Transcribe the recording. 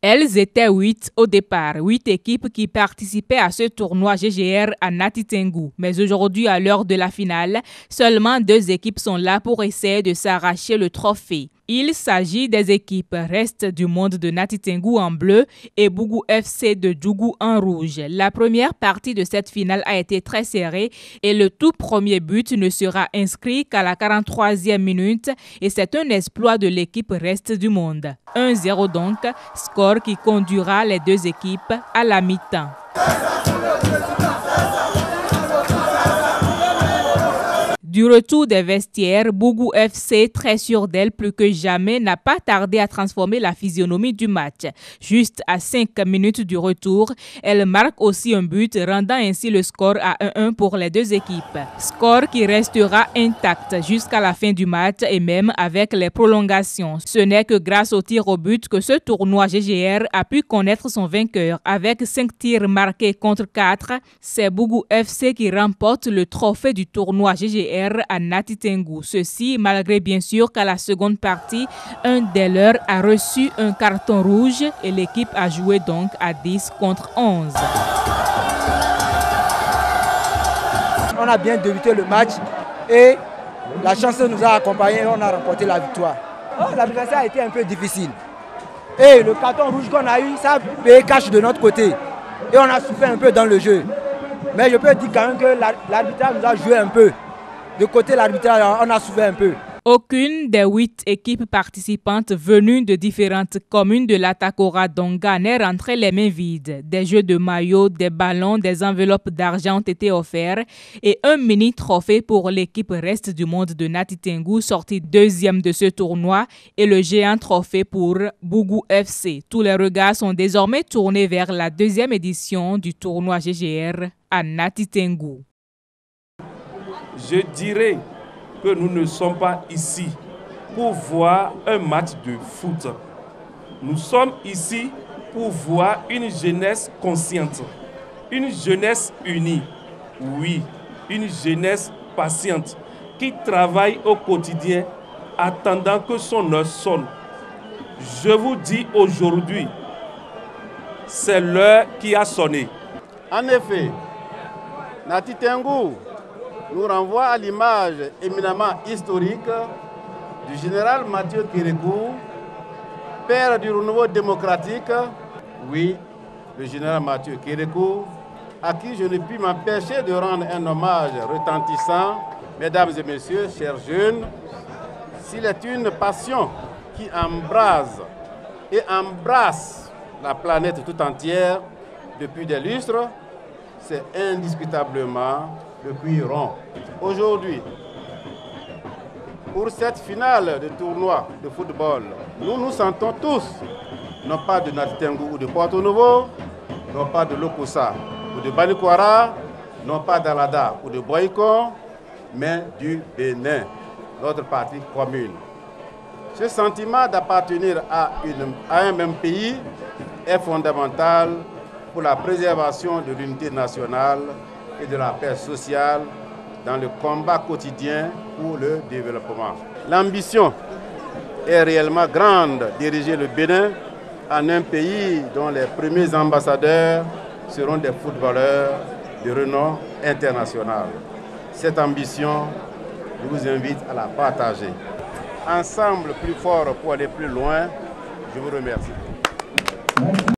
Elles étaient 8 au départ, 8 équipes qui participaient à ce tournoi GGR à Nati Tengou. Mais aujourd'hui, à l'heure de la finale, seulement 2 équipes sont là pour essayer de s'arracher le trophée. Il s'agit des équipes Reste du Monde de Nati Tengou en bleu et Bougou FC de Djougou en rouge. La première partie de cette finale a été très serrée et le tout premier but ne sera inscrit qu'à la 43e minute et c'est un exploit de l'équipe Reste du Monde. 1-0 donc, score qui conduira les 2 équipes à la mi-temps. Du retour des vestiaires, Bougou FC, très sûr d'elle plus que jamais, n'a pas tardé à transformer la physionomie du match. Juste à 5 minutes du retour, elle marque aussi un but, rendant ainsi le score à 1-1 pour les 2 équipes. Score qui restera intact jusqu'à la fin du match et même avec les prolongations. Ce n'est que grâce au tir au but que ce tournoi GGR a pu connaître son vainqueur. Avec 5 tirs marqués contre 4, c'est Bougou FC qui remporte le trophée du tournoi GGR à Nati Tengou. Ceci malgré bien sûr qu'à la seconde partie, un des leurs a reçu un carton rouge et l'équipe a joué donc à 10 contre 11. On a bien débuté le match et la chance nous a accompagnés et on a remporté la victoire. L'adversaire a été un peu difficile. Et le carton rouge qu'on a eu, ça a payé cash de notre côté. Et on a souffert un peu dans le jeu. Mais je peux dire quand même que l'arbitrage nous a joué un peu. De côté l'arbitrage, on a souffert un peu. Aucune des 8 équipes participantes venues de différentes communes de l'Atakora Donga n'est rentrée les mains vides. Des jeux de maillots, des ballons, des enveloppes d'argent ont été offerts et un mini trophée pour l'équipe Reste du Monde de Nati Tengou, sortie 2e de ce tournoi, et le géant trophée pour Bougou FC. Tous les regards sont désormais tournés vers la 2e édition du tournoi GGR à Nati Tengou. Je dirais que nous ne sommes pas ici pour voir un match de foot. Nous sommes ici pour voir une jeunesse consciente, une jeunesse unie, oui, une jeunesse patiente qui travaille au quotidien attendant que son heure sonne. Je vous dis aujourd'hui, c'est l'heure qui a sonné. En effet, Nati Tengou nous renvoie à l'image éminemment historique du général Mathieu Kérékou, père du renouveau démocratique, oui, le général Mathieu Kérékou, à qui je ne puis m'empêcher de rendre un hommage retentissant. Mesdames et messieurs, chers jeunes, s'il est une passion qui embrase et embrasse la planète tout entière depuis des lustres, c'est indiscutablement le cuir rond. Aujourd'hui, pour cette finale de tournoi de football, nous nous sentons tous, non pas de Nati Tengou ou de Porto Novo, non pas de Lokossa ou de Banikwara, non pas d'Alada ou de Boycon, mais du Bénin, notre partie commune. Ce sentiment d'appartenir à un même pays est fondamental pour la préservation de l'unité nationale et de la paix sociale dans le combat quotidien pour le développement. L'ambition est réellement grande de diriger le Bénin en un pays dont les premiers ambassadeurs seront des footballeurs de renom international. Cette ambition, je vous invite à la partager. Ensemble plus fort pour aller plus loin, je vous remercie.